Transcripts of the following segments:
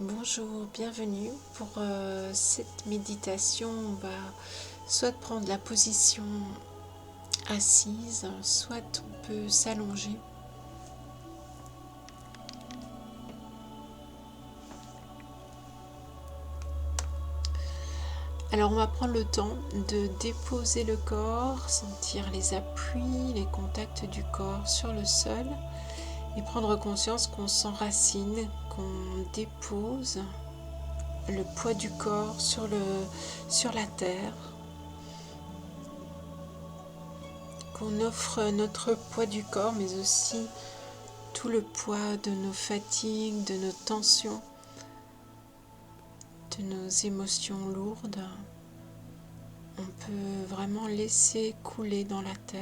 Bonjour, bienvenue pour cette méditation. On va soit prendre la position assise, soit on peut s'allonger. Alors on va prendre le temps de déposer le corps, sentir les appuis, les contacts du corps sur le sol et prendre conscience qu'on s'enracine, qu'on dépose le poids du corps sur la terre, qu'on offre notre poids du corps, mais aussi tout le poids de nos fatigues, de nos tensions, de nos émotions lourdes. On peut vraiment laisser couler dans la terre.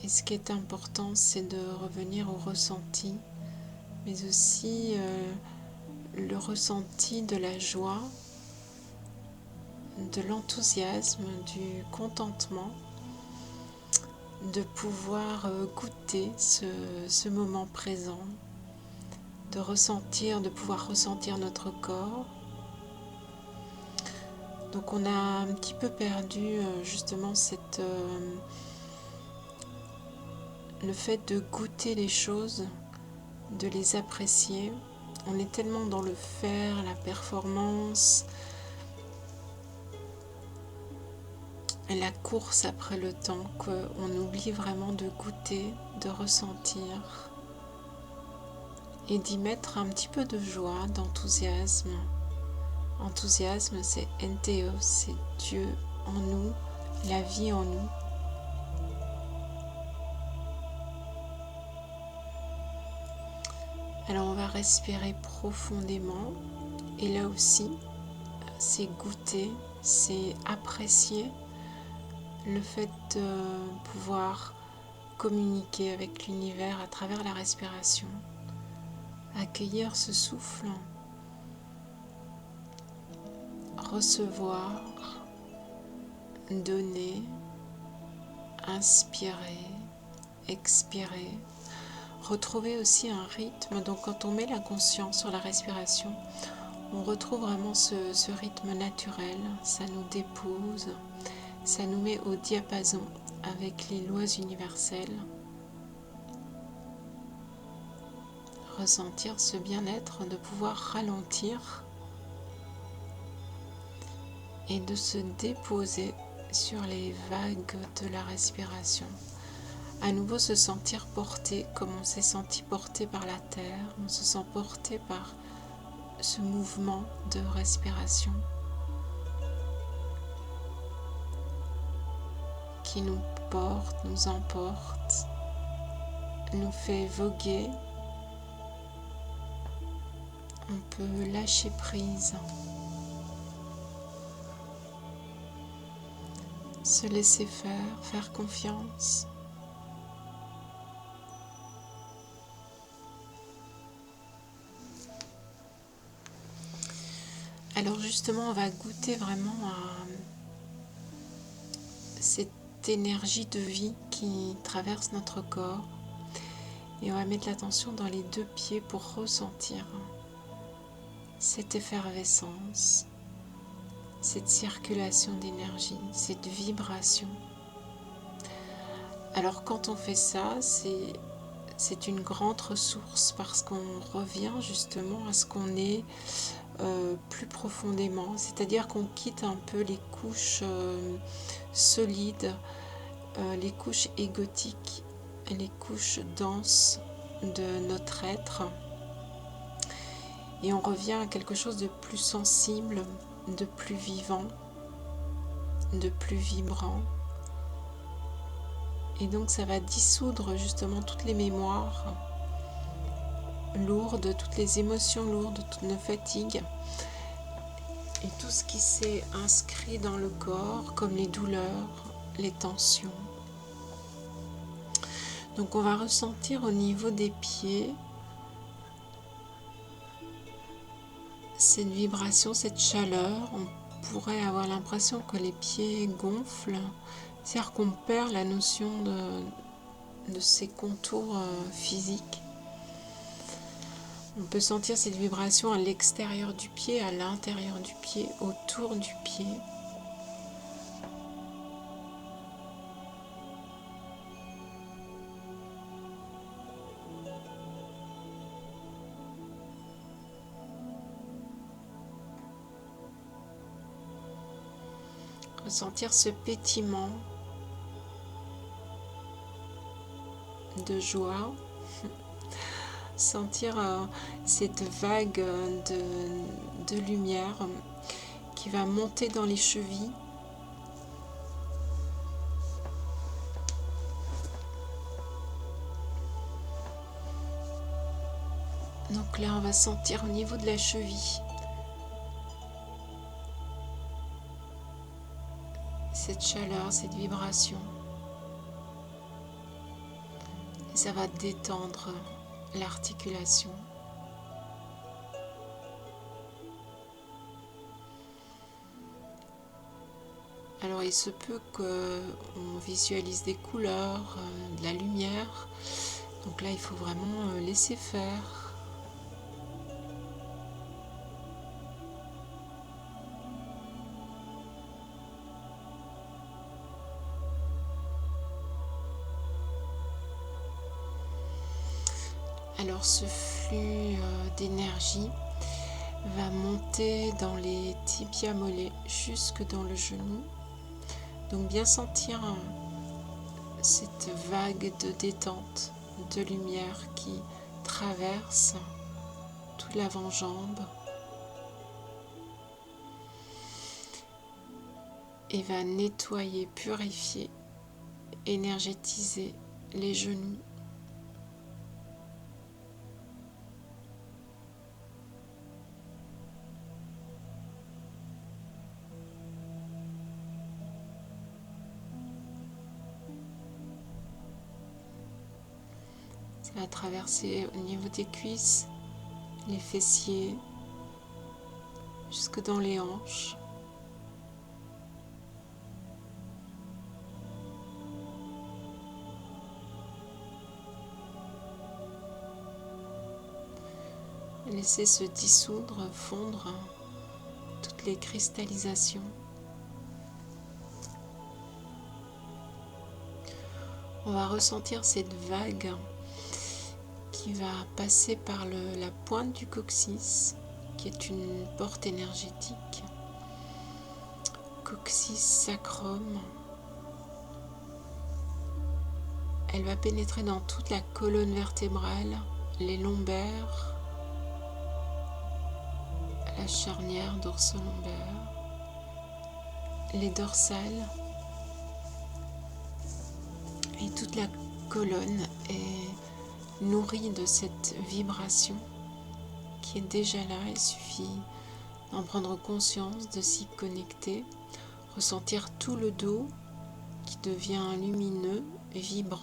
Et ce qui est important, c'est de revenir au ressenti, mais aussi le ressenti de la joie, de l'enthousiasme, du contentement, de pouvoir goûter ce moment présent, de pouvoir ressentir notre corps. Donc on a un petit peu perdu justement le fait de goûter les choses, de les apprécier. On est tellement dans le faire, la performance, et la course après le temps qu'on oublie vraiment de goûter, de ressentir et d'y mettre un petit peu de joie, d'enthousiasme. Enthousiasme, c'est Entheos, c'est Dieu en nous, la vie en nous. Alors on va respirer profondément et là aussi, c'est goûter, c'est apprécier le fait de pouvoir communiquer avec l'univers à travers la respiration, accueillir ce souffle, recevoir, donner, inspirer, expirer, retrouver aussi un rythme. Donc quand on met la conscience sur la respiration, on retrouve vraiment ce rythme naturel, ça nous dépose, ça nous met au diapason avec les lois universelles. Ressentir ce bien-être, de pouvoir ralentir et de se déposer sur les vagues de la respiration. À nouveau se sentir porté comme on s'est senti porté par la terre, on se sent porté par ce mouvement de respiration qui nous porte, nous emporte, nous fait voguer. On peut lâcher prise, se laisser faire confiance. Alors justement, on va goûter vraiment à cette énergie de vie qui traverse notre corps et on va mettre l'attention dans les deux pieds pour ressentir cette effervescence, cette circulation d'énergie, cette vibration. Alors quand on fait ça, c'est une grande ressource parce qu'on revient justement à ce qu'on est plus profondément, c'est-à-dire qu'on quitte un peu les couches solides, les couches égotiques, les couches denses de notre être, et on revient à quelque chose de plus sensible, de plus vivant, de plus vibrant. Et donc ça va dissoudre justement toutes les mémoires lourdes, toutes les émotions lourdes, toutes nos fatigues et tout ce qui s'est inscrit dans le corps comme les douleurs, les tensions. Donc on va ressentir au niveau des pieds cette vibration, cette chaleur. On pourrait avoir l'impression que les pieds gonflent, c'est-à-dire qu'on perd la notion de ces contours physiques. On peut sentir cette vibration à l'extérieur du pied, à l'intérieur du pied, autour du pied. Ressentir ce pétillement de joie, sentir cette vague de lumière qui va monter dans les chevilles. Donc là, on va sentir au niveau de la cheville cette chaleur, cette vibration. Et ça va détendre l'articulation. Alors il se peut qu'on visualise des couleurs, de la lumière. Donc là, il faut vraiment laisser faire. Alors ce flux d'énergie va monter dans les tibias mollets jusque dans le genou. Donc bien sentir cette vague de détente, de lumière qui traverse toute l'avant-jambe et va nettoyer, purifier, énergétiser les genoux. Ça va traverser au niveau des cuisses, les fessiers, jusque dans les hanches. Laissez se dissoudre, fondre toutes les cristallisations. On va ressentir cette vague qui va passer par la pointe du coccyx, qui est une porte énergétique. Coccyx sacrum. Elle va pénétrer dans toute la colonne vertébrale, les lombaires, la charnière dorso-lombaire, les dorsales, et toute la colonne est nourrie de cette vibration qui est déjà là. Il suffit d'en prendre conscience, de s'y connecter, ressentir tout le dos qui devient lumineux, vibrant.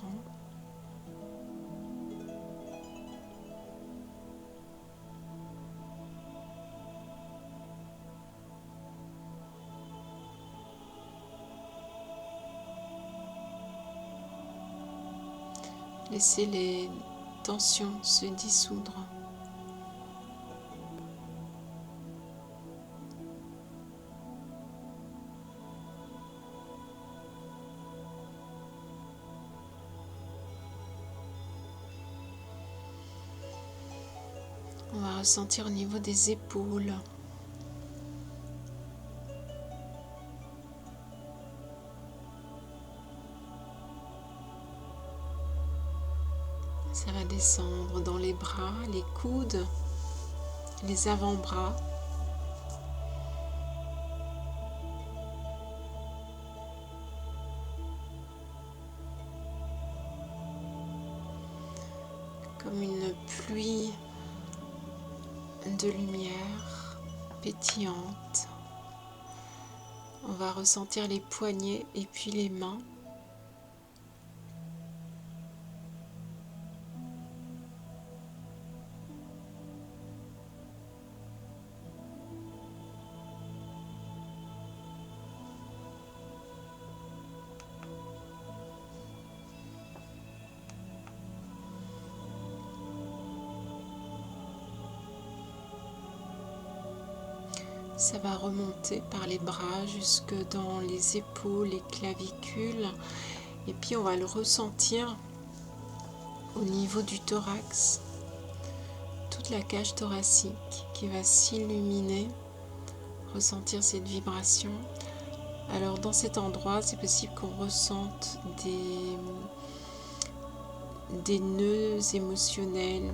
Laissez les tensions se dissoudre. On va ressentir au niveau des épaules. Ça va descendre dans les bras, les coudes, les avant-bras. Comme une pluie de lumière pétillante. On va ressentir les poignets et puis les mains. Ça va remonter par les bras jusque dans les épaules, les clavicules. Et puis on va le ressentir au niveau du thorax. Toute la cage thoracique qui va s'illuminer, ressentir cette vibration. Alors dans cet endroit, c'est possible qu'on ressente des nœuds émotionnels,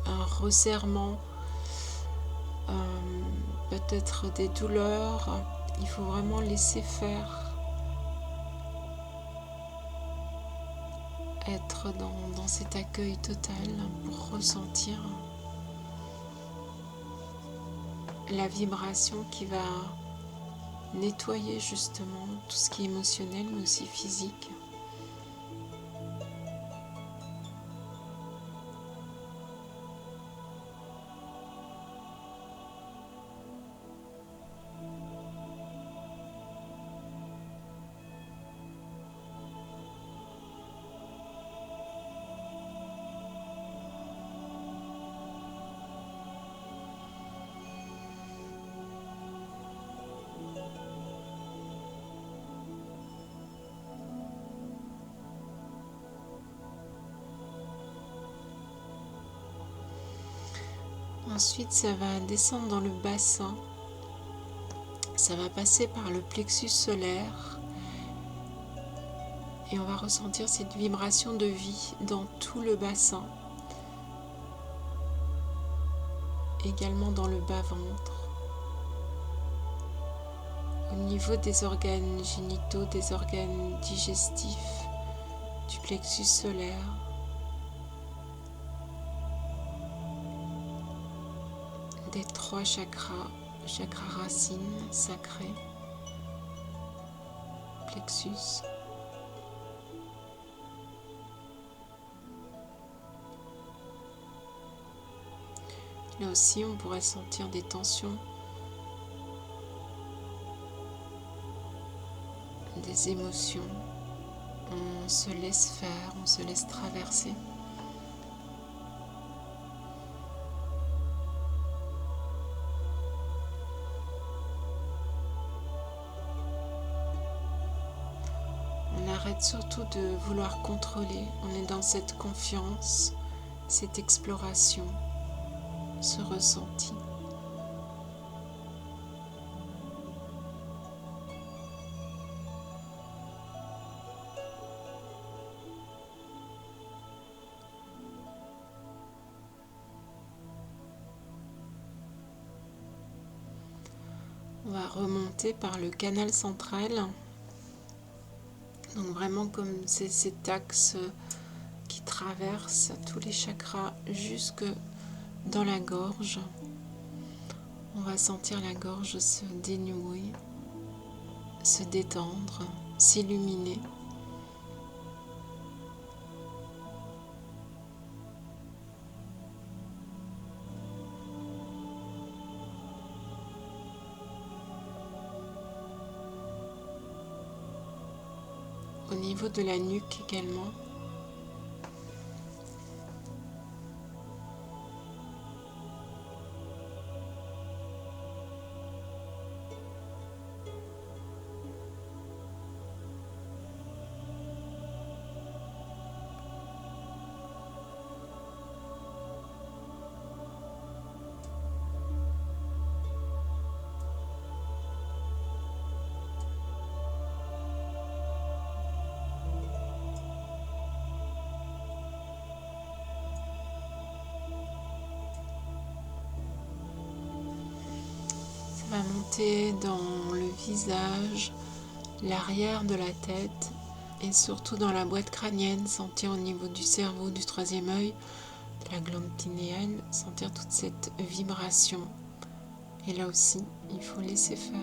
un resserrement, peut-être des douleurs. Il faut vraiment laisser faire, être dans cet accueil total pour ressentir la vibration qui va nettoyer justement tout ce qui est émotionnel mais aussi physique. Ensuite, ça va descendre dans le bassin. Ça va passer par le plexus solaire. Et on va ressentir cette vibration de vie dans tout le bassin. Également dans le bas-ventre. Au niveau des organes génitaux, des organes digestifs, du plexus solaire. Des 3 chakras, chakra racine, sacré, plexus. Là aussi, on pourrait sentir des tensions, des émotions. On se laisse faire, on se laisse traverser. On arrête surtout de vouloir contrôler. On est dans cette confiance, cette exploration, ce ressenti. On va remonter par le canal central. Donc vraiment comme c'est cet axe qui traverse tous les chakras jusque dans la gorge. On va sentir la gorge se dénouer, se détendre, s'illuminer. Au niveau de la nuque également. On va monter dans le visage, l'arrière de la tête et surtout dans la boîte crânienne, sentir au niveau du cerveau, du troisième œil, de la glande pinéale, sentir toute cette vibration. Et là aussi, il faut laisser faire.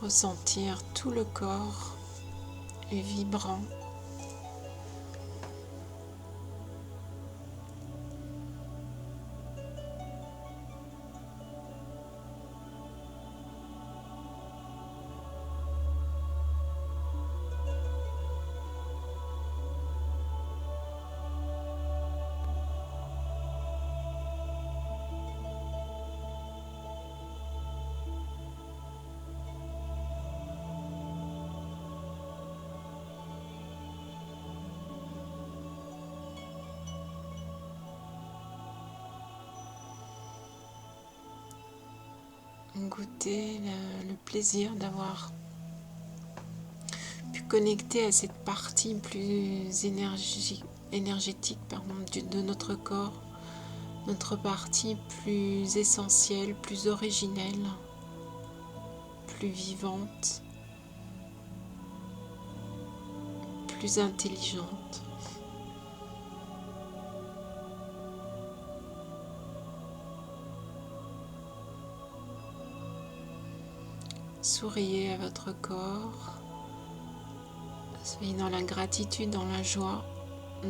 ressentir tout le corps vibrant. Goûter le plaisir d'avoir pu connecter à cette partie plus énergétique de notre corps, notre partie plus essentielle, plus originelle, plus vivante, plus intelligente. Souriez à votre corps, soyez dans la gratitude, dans la joie,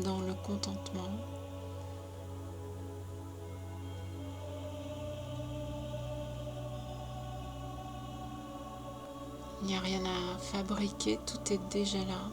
dans le contentement. Il n'y a rien à fabriquer, tout est déjà là.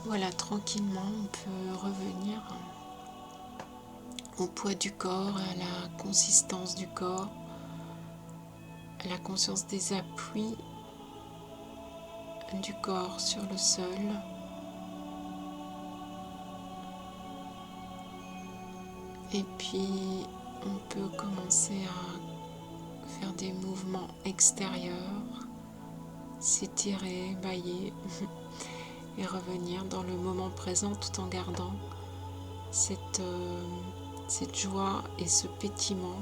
Voilà, tranquillement, on peut revenir au poids du corps, à la consistance du corps, à la conscience des appuis du corps sur le sol. Et puis, on peut commencer à faire des mouvements extérieurs, s'étirer, bâiller et revenir dans le moment présent tout en gardant cette joie et ce pétillement